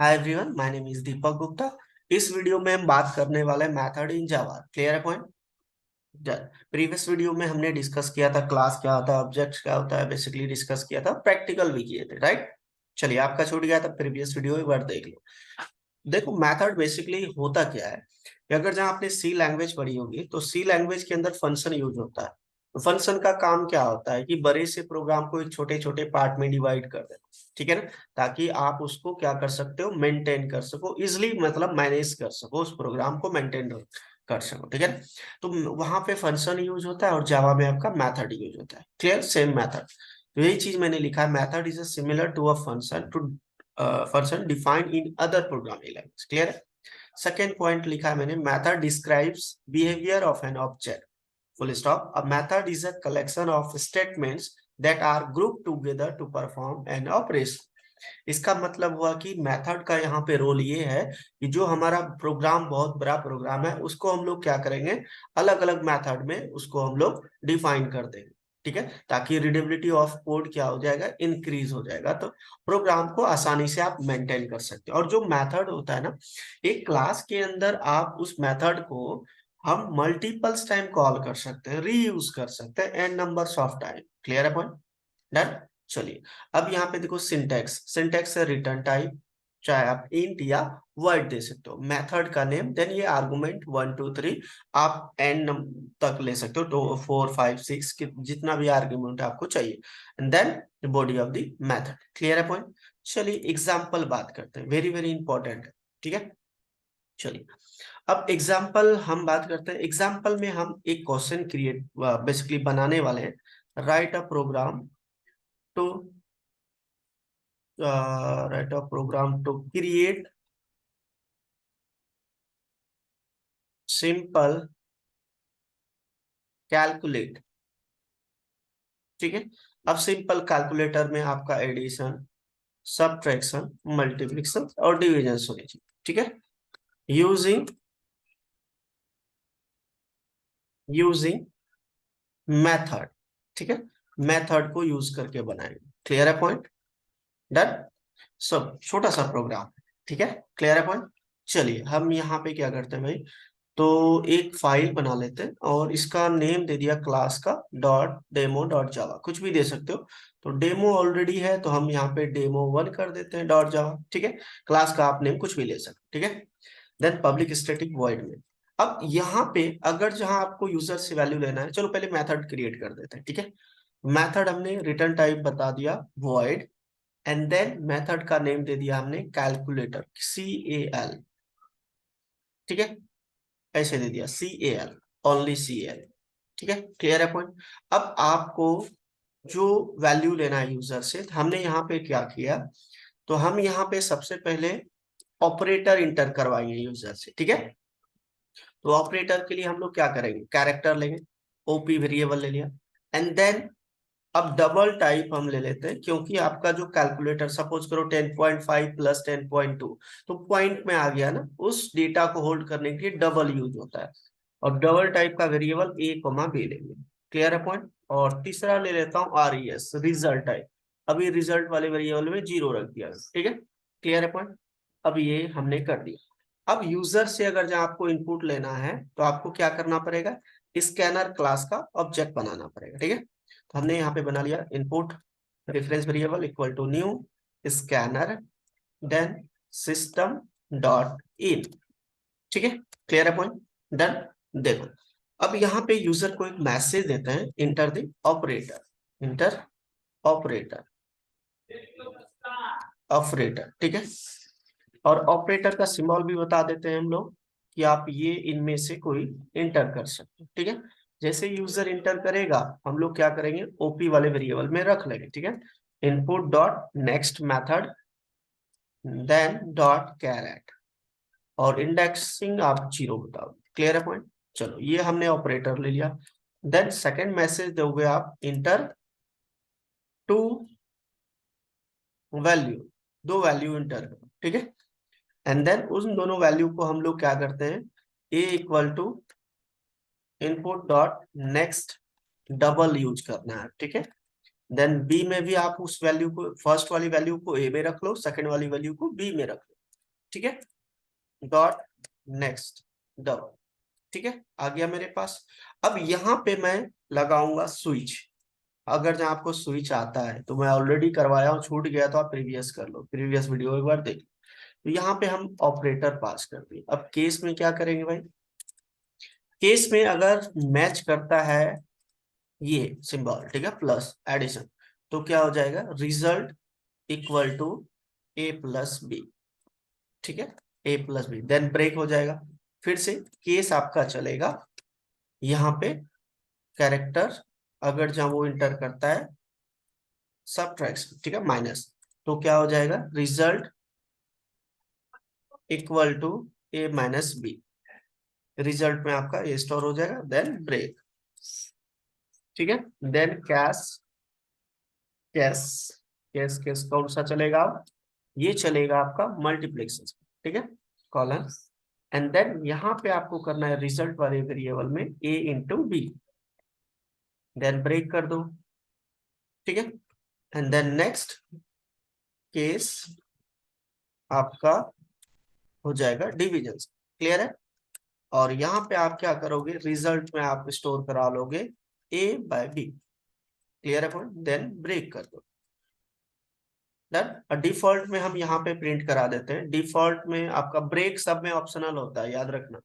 Hi everyone, my name is Deepak Gupta. इस video में हम बात करने वाले हैं मेथड इन जावा। क्लियर है पॉइंट? प्रीवियस वीडियो में हमने डिस्कस किया था क्लास क्या होता है, ऑब्जेक्ट्स क्या होता है, बेसिकली डिस्कस किया था, प्रैक्टिकल भी किए थे, राइट? चलिए, आपका छूट गया था प्रीवियस वीडियो, एक बार देख लो। देखो, मेथड बेसिकली होता क्या है कि अगर जहां आपने सी लैंग्वेज पढ़ी होगी तो सी लैंग्वेज के अंदर फंक्शन यूज होता है। तो फंक्शन का काम क्या होता है कि बड़े से प्रोग्राम को एक छोटे छोटे पार्ट में डिवाइड कर देना, ठीक है ना, ताकि आप उसको क्या कर सकते हो, मेंटेन कर सको इजिली, मतलब मैनेज कर सको, उस प्रोग्राम को मेंटेन कर सको, ठीक है ना। तो वहां पे फंक्शन यूज होता है और जावा में आपका मेथड यूज होता है। क्लियर? Same method. तो यही चीज मैंने लिखा है, method is similar to a function to function defined in other programming language. Clear है? सेकेंड पॉइंट लिखा है मैंने, method describes behaviour of an object. Full stop. A method is a collection of statements that are group together to perform an operation. इसका मतलब हुआ कि method का यहाँ पे रोल ये है कि जो हमारा प्रोग्राम बहुत बड़ा प्रोग्राम है उसको हम लोग क्या करेंगे, अलग अलग मेथड में उसको हम लोग डिफाइन कर देंगे, ठीक है, ताकि रीडेबिलिटी ऑफ कोड क्या हो जाएगा, इंक्रीज हो जाएगा। तो प्रोग्राम को आसानी से आप मेंटेन कर सकते हो। और जो मेथड होता है ना, एक क्लास के अंदर आप उस मेथड को हम मल्टीपल्स टाइम कॉल कर सकते हैं, रीयूज कर सकते हैं n numbers of time. Clear है पॉइंट? डन। चलिए, अब यहाँ पे देखो, सिंटेक्स। सिंटेक्स है रिटर्न टाइप, चाहे आप इंट या वर्ड दे सकते हो। मेथड का नेम, देन ये आर्गुमेंट 1 2 3 आप एन तक ले सकते हो, तो 4 5 6 जितना भी आर्गुमेंट आपको चाहिए, and then body of the method. Clear है पॉइंट? चलिए, एग्जाम्पल बात करते हैं, वेरी वेरी इंपॉर्टेंट है, ठीक है। चलिए, अब एग्जाम्पल हम बात करते हैं। एग्जाम्पल में हम एक क्वेश्चन क्रिएट बेसिकली बनाने वाले हैं। Write a program to write a program to create simple calculate, ठीक है। अब सिंपल कैलकुलेटर में आपका एडिशन, सब्ट्रैक्शन, मल्टीप्लिकेशन और डिवीजन होनी चाहिए, ठीक है। यूजिंग यूजिंग मेथड, ठीक है, मेथड को यूज करके बनाएंगे। क्लियर है पॉइंट? डन। सब छोटा सा प्रोग्राम, ठीक है। क्लियर है पॉइंट? चलिए, हम यहाँ पे क्या करते हैं भाई, तो एक फाइल बना लेते हैं और इसका नेम दे दिया क्लास का डॉट डेमो डॉट जावा, कुछ भी दे सकते हो। तो डेमो ऑलरेडी है तो हम यहाँ पे डेमो 1 कर देते हैं डॉट जावा, ठीक है। क्लास का आप नेम कुछ भी ले सकते हो, ठीक है। देन पब्लिक स्टैटिक वॉइड में, अब यहाँ पे अगर जहां आपको यूजर से वैल्यू लेना है, चलो पहले मेथड क्रिएट कर देते हैं, ठीक है। मेथड हमने रिटर्न टाइप बता दिया वॉइड, एंड देन मेथड का नेम दे दिया हमने कैलकुलेटर, CAL, ठीक है, ऐसे दे दिया CAL, ओनली CAL, ठीक है। क्लियर है पॉइंट? अब आपको जो वैल्यू लेना है यूजर से, तो हमने यहाँ पे क्या किया, तो हम यहाँ पे सबसे पहले ऑपरेटर इंटर करवाएंगे यूजर से, ठीक है। तो ऑपरेटर के लिए हम लोग क्या करेंगे, कैरेक्टर लेंगे, ओपी वेरिएबल ले लिया, एंड देन अब डबल टाइप हम ले लेते हैं, क्योंकि आपका जो कैलकुलेटर, सपोज करो 10.5 प्लस 10.2, तो पॉइंट में आ गया ना, उस डेटा को होल्ड करने के लिए डबल यूज होता है। और डबल टाइप का वेरिएबल A, B लेंगे। क्लियर है पॉइंट? और तीसरा ले लेता हूँ RES, रिजल्ट टाइप। अभी रिजल्ट वाले वेरिएबल में 0 रख दिया, ठीक है। क्लियर है पॉइंट? अब ये हमने कर दिया। अब यूजर से अगर जहाँ आपको इनपुट लेना है तो आपको क्या करना पड़ेगा, स्कैनर क्लास का ऑब्जेक्ट बनाना पड़ेगा, ठीक है। तो हमने यहाँ पे बना लिया input reference variable equal to new scanner, then system dot in, ठीक है। क्लियर है पॉइंट? डन। देखो, अब यहाँ पे यूजर को एक मैसेज देते हैं, enter the operator, inter operator, operator, ठीक है। और ऑपरेटर का सिंबल भी बता देते हैं हम लोग कि आप ये इनमें से कोई इंटर कर सकते हो, ठीक है। जैसे यूजर इंटर करेगा, हम लोग क्या करेंगे, ओपी वाले वेरिएबल में रख लेंगे, ठीक है। Input dot next method, then dot caret, और इंडेक्सिंग आप 0 बताओ। क्लियर है पॉइंट? चलो, ये हमने ऑपरेटर ले लिया। देन सेकेंड मैसेज दोगे आप, इंटर टू वैल्यू, दो वैल्यू इंटर करो, ठीक है। एंड देन उन दोनों वैल्यू को हम लोग क्या करते हैं, A equal to input dot next double use करना है, ठीक है। देन बी में भी आप उस वैल्यू को, फर्स्ट वाली वैल्यू को A में रख लो, सेकंड वाली वैल्यू को B में रख लो। ठीक है, डॉट नेक्स्ट डबल, ठीक है, आ गया मेरे पास। अब यहाँ पे मैं लगाऊंगा स्विच। अगर जहाँ आपको स्विच आता है तो मैं ऑलरेडी करवाया हूँ, छूट गया तो आप प्रीवियस कर लो, प्रीवियस वीडियो एक बार देख लो। तो यहाँ पे हम ऑपरेटर पास कर दिए। अब केस में क्या करेंगे भाई, केस में अगर मैच करता है ये सिंबल, ठीक है, प्लस एडिशन, तो क्या हो जाएगा, result equal to A plus B, ठीक है, A plus B, then break हो जाएगा। फिर से केस आपका चलेगा यहाँ पे, कैरेक्टर अगर जहां वो इंटर करता है सबट्रैक्शन, ठीक है, माइनस, तो क्या हो जाएगा, result equal to A minus B, result में आपका ए स्टोर हो जाएगा, देन ब्रेक, ठीक है, then case, case, case case कौन सा चलेगा, ये चलेगा आपका मल्टीप्लेक्शन, ठीक है, कॉलन, एंड देन यहाँ पे आपको करना है रिजल्ट वाले वेरिएबल में ए इंटू बी, देन ब्रेक कर दो, ठीक है, एंड देन नेक्स्ट केस आपका हो जाएगा डिविजन, क्लियर है। और यहाँ पे आप क्या करोगे, रिजल्ट में आप स्टोर करा लोगे ए बाय बी, क्लियर है पॉइंट, देन ब्रेक कर दो, डन। डिफॉल्ट में हम यहाँ पे प्रिंट करा देते हैं, डिफॉल्ट में आपका ब्रेक सब में ऑप्शनल होता है, याद रखना,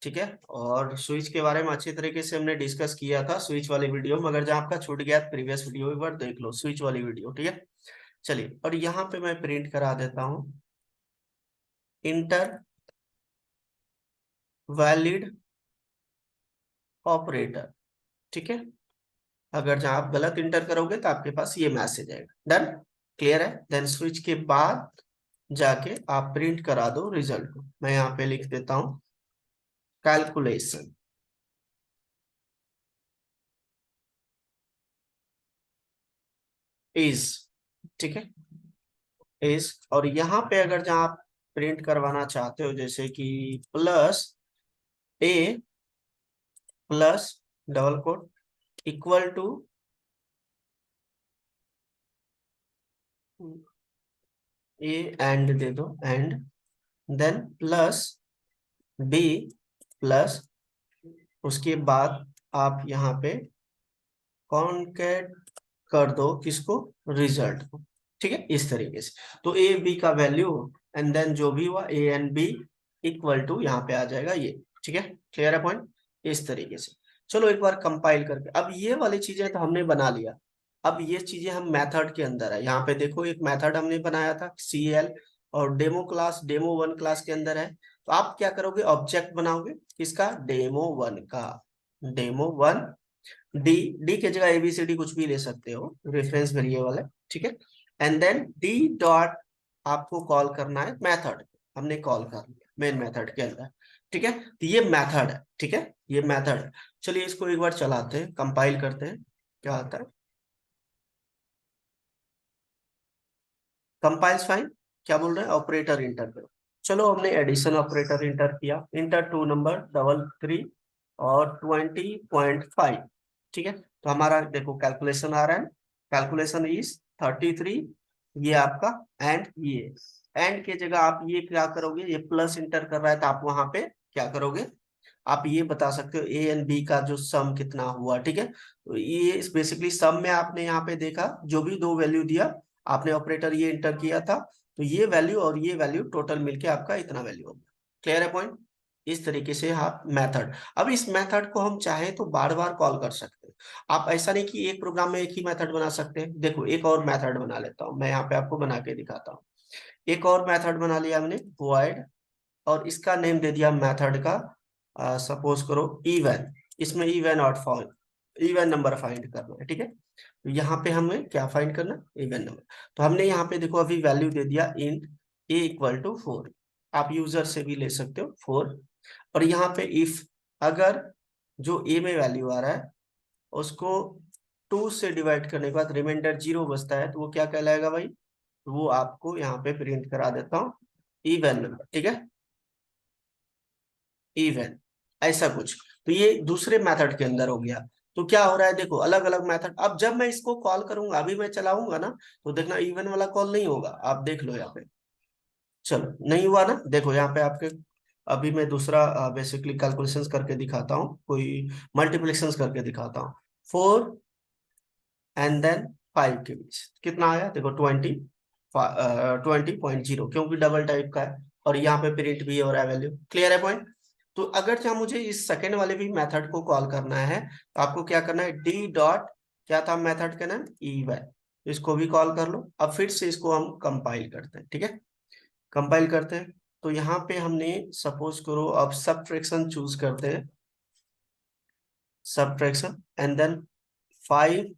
ठीक है। और स्विच के बारे में अच्छी तरीके से हमने डिस्कस किया था स्विच वाली वीडियो में, अगर जहाँ आपका छूट गया प्रीवियस वीडियो एक बार देख लो, स्विच वाली वीडियो, ठीक है। चलिए, और यहाँ पे मैं प्रिंट करा देता हूँ इंटर वैलिड ऑपरेटर, ठीक है। अगर जहां आप गलत इंटर करोगे तो आपके पास ये मैसेज आएगा, डन, क्लियर है। देन स्विच के बाद जाके आप प्रिंट करा दो रिजल्ट को, मैं यहाँ पे लिख देता हूं कैलकुलेशन इज, ठीक है, इज, और यहाँ पे अगर जहां आप प्रिंट करवाना चाहते हो जैसे कि plus a plus double quote equal to a and दे दो, and then plus b plus, उसके बाद आप यहाँ पे कॉन्केट कर दो किसको, रिजल्ट को, ठीक है, इस तरीके से। तो ए बी का वैल्यू एंड देन जो भी हुआ A and B equal to यहाँ पे आ जाएगा ये, ठीक है, क्लियर है पॉइंट, इस तरीके से। चलो एक बार कंपाइल करके, अब ये वाली चीजें तो हमने बना लिया, अब ये चीजें हम मेथड के अंदर है, यहाँ पे देखो एक मेथड हमने बनाया था CL, और demo class demo one class के अंदर है। तो आप क्या करोगे, ऑब्जेक्ट बनाओगे किसका, डेमो वन का, डेमो वन, डी, डी के जगह ABCD कुछ भी ले सकते हो, रेफरेंस वेरिएबल है, ठीक है, एंड देन डी डॉट आपको कॉल करना है मेथड, हमने कॉल कर लिया मेन मेथड के अंदर, ठीक है। तो ये मेथड है, ठीक है, ये मेथड है। चलिए इसको एक बार चलाते हैं, कंपाइल करते हैं, क्या आता है, कंपाइल्स फाइन, क्या बोल रहे हैं, ऑपरेटर इंटर करो। चलो हमने एडिशन ऑपरेटर इंटर किया, enter two number double three और 20.5, ठीक है। तो हमारा देखो कैलकुलेशन आ रहा है, कैलकुलेशन इज 33, ये आपका, एंड ये एंड के जगह आप ये क्या करोगे, ये प्लस इंटर कर रहा है तो आप वहां पे क्या करोगे, आप ये बता सकते हो ए एंड बी का जो सम कितना हुआ, ठीक है। तो ये बेसिकली सम में आपने यहाँ पे देखा जो भी दो वैल्यू दिया, आपने ऑपरेटर ये इंटर किया था, तो ये वैल्यू और ये वैल्यू टोटल मिलके आपका इतना वैल्यू होगा, क्लियर है पॉइंट, इस तरीके से आप मेथड, अब इस मेथड को हम चाहे तो बार बार कॉल कर सकते हैं। आप ऐसा नहीं कि एक प्रोग्राम में एक ही मेथड बना सकते हैं, देखो एक और मेथड बना लेता हूं मैं, यहाँ पे आपको बना के दिखाता हूँ। एक और मेथड बना लिया हमने void, और इसका नेम दे दिया मेथड का, सपोज करो इवन, इसमें इवन और फाइंड, इवन नंबर फाइंड करना है, ठीक है। तो यहाँ पे हमें क्या फाइंड करना, इवन नंबर। तो हमने यहाँ पे देखो अभी वैल्यू दे दिया इंट ए इक्वल टू 4, आप यूजर से भी ले सकते हो 4, और यहाँ पे इफ अगर जो ए में वैल्यू आ रहा है उसको 2 से डिवाइड करने के बाद रिमाइंडर 0 बचता है, तो वो क्या कहलाएगा भाई, वो आपको यहाँ पे प्रिंट करा देता हूँ इवन नंबर, ठीक है, इवन, ऐसा कुछ। तो ये दूसरे मेथड के अंदर हो गया। तो क्या हो रहा है देखो, अलग अलग मेथड, अब जब मैं इसको कॉल करूंगा, अभी मैं चलाऊंगा ना, तो देखना इवन वाला कॉल नहीं होगा, आप देख लो यहाँ पे, चलो नहीं हुआ ना, देखो यहाँ पे आपके, अभी मैं दूसरा बेसिकली कैलकुलेशंस करके दिखाता हूँ, कोई मल्टीप्लिकेशंस करके दिखाता हूँ। 4 और देन 5 के बीच कितना आया, देखो 20.0, क्योंकि डबल टाइप का है और यहाँ पे प्रिंट भी हो रहा है वैल्यू। क्लियर है पॉइंट। तो अगर चाहे मुझे इस सेकेंड वाले भी मेथड को कॉल करना है तो आपको क्या करना है, डी डॉट, क्या था मेथड का नाम, ई वाई, इसको भी कॉल कर लो। अब फिर से इसको हम कंपाइल करते हैं, ठीक है, कंपाइल करते हैं। तो यहाँ पे हमने सपोज करो अब सबट्रैक्शन चूज करते हैं, सबट्रैक्शन एंड देन 5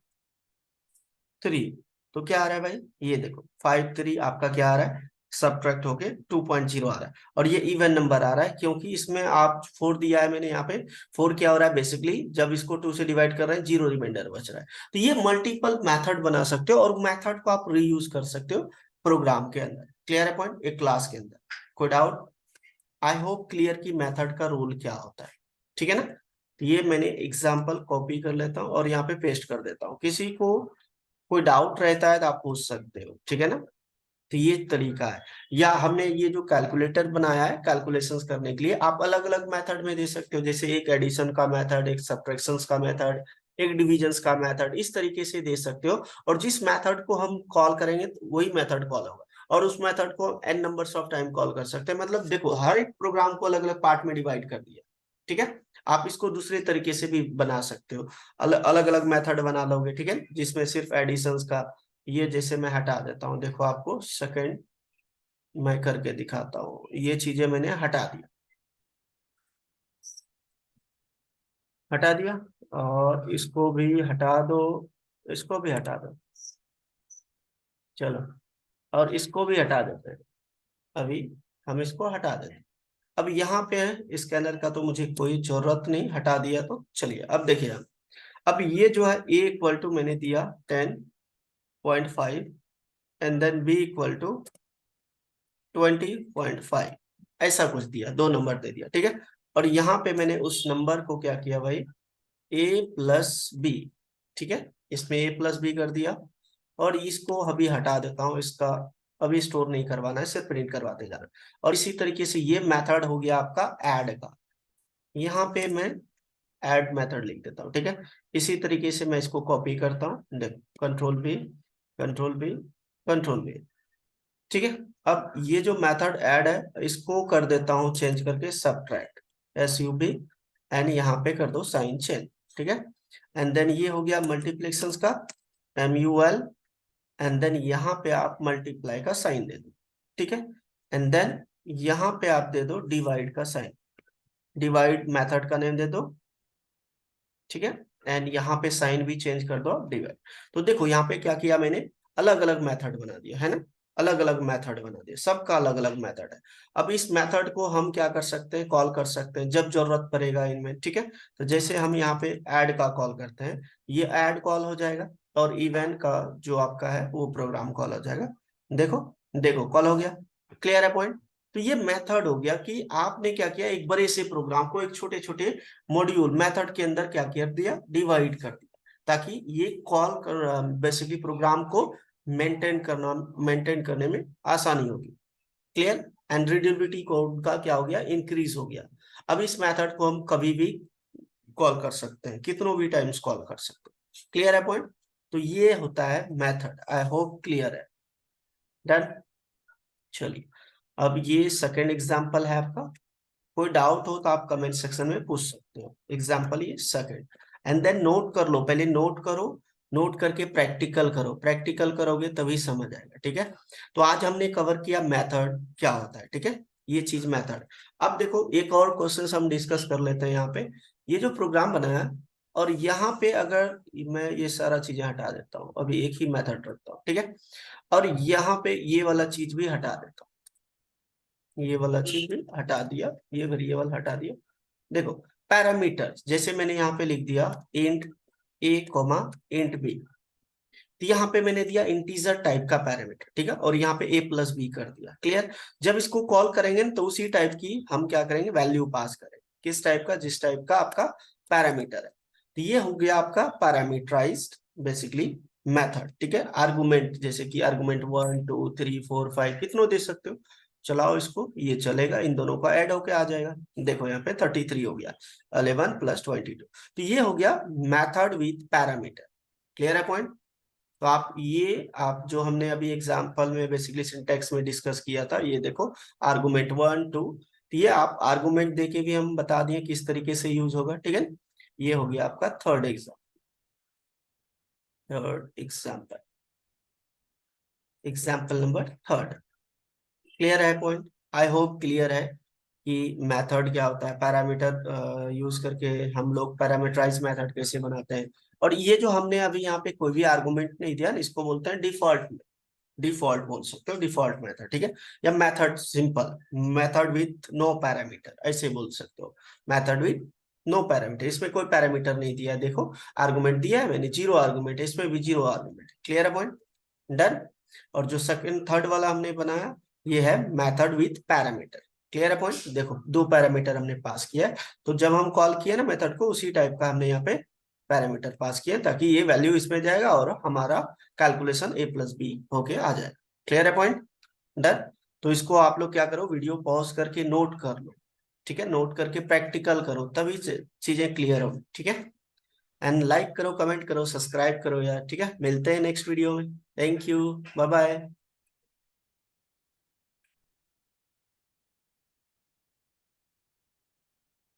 3, तो क्या आ रहा है भाई, ये देखो 5 3 आपका क्या आ रहा है, सब्ट्रैक्ट होके 2.0 आ रहा है, और ये इवन नंबर आ रहा है क्योंकि इसमें आप 4 दिया है मैंने यहाँ पे। 4 क्या हो रहा है बेसिकली, जब इसको 2 से डिवाइड कर रहे हैं 0 रिमाइंडर बच रहा है। तो ये मल्टीपल मेथड बना सकते हो और मेथड को आप रीयूज कर सकते हो प्रोग्राम के अंदर। क्लियर है पॉइंट, एक क्लास के अंदर। कोई डाउट? आई होप क्लियर की मेथड का रोल क्या होता है, ठीक है ना। तो ये मैंने एग्जाम्पल कॉपी कर लेता हूँ और यहाँ पे पेस्ट कर देता हूँ, किसी को कोई डाउट रहता है तो आप पूछ सकते हो, ठीक है ना। तो ये तरीका है, या हमने ये जो कैलकुलेटर बनाया है कैलकुलेशंस करने के लिए, आप अलग अलग मेथड में दे सकते हो, जैसे एक एडिशन का मेथड, एक सब्ट्रैक्शंस का मेथड, एक डिविजन्स का मेथड, इस तरीके से दे सकते हो। और जिस मेथड को हम कॉल करेंगे तो वही मेथड कॉल होगा, और उस मेथड को n numbers of time call कर सकते हैं। मतलब देखो हर एक प्रोग्राम को अलग अलग पार्ट में डिवाइड कर दिया, ठीक है। आप इसको दूसरे तरीके से भी बना सकते हो, अलग अलग मेथड बना लोगे, ठीक है, जिसमें सिर्फ एडिशंस का, ये जैसे मैं हटा देता हूँ, देखो आपको सेकंड मैं करके दिखाता हूँ, ये चीजें मैंने हटा दिया, हटा दिया, और इसको भी हटा दो, इसको भी हटा दो, चलो, और इसको भी हटा देते हैं। अभी हम इसको हटा देते हैं। अब यहाँ पे है स्कैनर का तो मुझे कोई जरूरत नहीं, हटा दिया। तो चलिए अब देखिए हम, अब ये जो है ए इक्वल टू मैंने दिया 10.5 and then B equal to 20.5, ऐसा कुछ दिया, दो नंबर दे दिया, ठीक है। और यहाँ पे मैंने उस नंबर को क्या किया भाई, ए प्लस बी, ठीक है, इसमें ए प्लस बी कर दिया। और इसको अभी हटा देता हूँ, इसका अभी स्टोर नहीं करवाना है, सिर्फ प्रिंट करवाते जाना। और इसी तरीके से ये मेथड हो गया आपका ऐड का, यहाँ पे मैं ऐड मेथड लिख देता हूँ, ठीक है। इसी तरीके से मैं इसको कॉपी करता हूँ, देखो control B, control B, control B, ठीक है। अब ये जो मेथड ऐड है इसको कर देता हूँ चेंज करके सब्ट्रैक्ट, SUB, एंड यहाँ पे कर दो साइन चेंज, ठीक है। एंड देन ये हो गया मल्टीप्लेक्शंस का, MUL, एंड देन यहाँ पे आप मल्टीप्लाई का साइन दे दो, ठीक है। एंड देन यहाँ पे आप दे दो डिवाइड का साइन, डिवाइड मेथड का नेम दे दो, ठीक है। एंड यहाँ पे साइन भी चेंज कर दो डिवाइड। तो देखो यहाँ पे क्या किया मैंने, अलग अलग मेथड बना दिया है ना, अलग अलग मेथड बना दिया, सबका अलग अलग मेथड है। अब इस मेथड को हम क्या कर सकते हैं, कॉल कर सकते हैं जब जरूरत पड़ेगा इनमें, ठीक है। तो जैसे हम यहाँ पे ऐड का कॉल करते हैं, ये ऐड कॉल हो जाएगा, और इवेंट का जो आपका है वो प्रोग्राम कॉल हो जाएगा। देखो, देखो कॉल हो गया। क्लियर है पॉइंट। तो ये मेथड हो गया कि आपने क्या किया, एक बड़े से प्रोग्राम को एक छोटे छोटे मॉड्यूल मेथड के अंदर क्या कर दिया, डिवाइड कर दिया, ताकि ये कॉल कर बेसिकली प्रोग्राम को मेंटेन करने में आसानी होगी। क्लियर। एंड रीडेबिलिटी कोड का क्या हो गया, इंक्रीज हो गया। अब इस मेथड को हम कभी भी कॉल कर सकते हैं, कितनों भी टाइम्स कॉल कर सकते हैं। क्लियर है पॉइंट। तो ये होता है मेथड, आई होप क्लियर है। डन। चलिए अब ये सेकेंड एग्जाम्पल है आपका, कोई डाउट हो तो आप कमेंट सेक्शन में पूछ सकते हो। एग्जाम्पल ये सेकंड, एंड देन नोट कर लो, पहले नोट करो, नोट करके प्रैक्टिकल करो, प्रैक्टिकल करोगे तभी समझ आएगा, ठीक है। तो आज हमने कवर किया मेथड क्या होता है, ठीक है, ये चीज मेथड। अब देखो एक और क्वेश्चन हम डिस्कस कर लेते हैं यहाँ पे, ये जो प्रोग्राम बनाया है, और यहाँ पे अगर मैं ये सारा चीजें हटा देता हूँ, अभी एक ही मेथड रखता हूँ, ठीक है, और यहाँ पे ये वाला चीज भी हटा देता हूँ, ये वाला चीज भी हटा दिया, ये वेरिएबल हटा दिया। देखो पैरामीटर, जैसे मैंने यहाँ पे लिख दिया इंट ए कॉमा इंट बी, तो यहाँ पे मैंने दिया इंटीजर टाइप का पैरामीटर, ठीक है, और यहाँ पे ए प्लस बी कर दिया। क्लियर। जब इसको कॉल करेंगे तो उसी टाइप की हम क्या करेंगे, वैल्यू पास करेंगे, किस टाइप का, जिस टाइप का आपका पैरामीटर है। तो ये हो गया आपका पैरामीटराइज्ड बेसिकली मेथड, ठीक है। आर्गुमेंट, जैसे कि आर्गुमेंट 1 2 3 4 5 कितनों दे सकते हो, चलाओ इसको, ये चलेगा, इन दोनों का ऐड होके आ जाएगा। देखो यहाँ पे 33 हो गया, 11 + 22। तो ये हो गया मेथड विथ पैरामीटर। क्लियर है पॉइंट? तो आप जो हमने अभी एग्जांपल में बेसिकली सिंटेक्स में डिस्कस किया था, ये देखो आर्गुमेंट 1 2, तो ये आप आर्गुमेंट देके भी हम बता दिए किस तरीके से यूज होगा, ठीक है। ये हो गया आपका third example example number third. Clear है पॉइंट? आई होप क्लियर है कि मेथड क्या होता है, पैरामीटर यूज करके हम लोग पैरामीटराइज मेथड कैसे बनाते हैं। और ये जो हमने अभी यहाँ पे कोई भी आर्गुमेंट नहीं दिया ना, इसको बोलते हैं डिफॉल्ट। डिफॉल्ट बोल सकते हो, डिफॉल्ट मेथड, ठीक है। या method simple, method with no parameter ऐसे बोल सकते हो। मेथड विथ नो पैरामीटर, इसमें कोई पैरामीटर नहीं दिया है, देखो आर्गुमेंट दिया है मैंने, जीरो आर्गुमेंट है, इसमें भी जीरो आर्गुमेंट। क्लियर है पॉइंट? डन। और जो सेकंड थर्ड वाला हमने बनाया, ये है मेथड विथ पैरामीटर। क्लियर है पॉइंट? देखो दो पैरामीटर हमने पास किया है, तो जब हम कॉल किए ना मेथड को, उसी टाइप का हमने यहाँ पे पैरामीटर पास किया, ताकि ये वैल्यू इसमें जाएगा और हमारा कैलकुलेशन a+b होके आ जाएगा। क्लियर है पॉइंट? डन। तो इसको आप लोग क्या करो, वीडियो पॉज करके नोट कर लो, ठीक है, नोट करके प्रैक्टिकल करो, तभी चीजें क्लियर हो, ठीक है। एंड लाइक करो, कमेंट करो, सब्सक्राइब करो यार, ठीक है। मिलते हैं नेक्स्ट वीडियो में। Thank you, bye bye.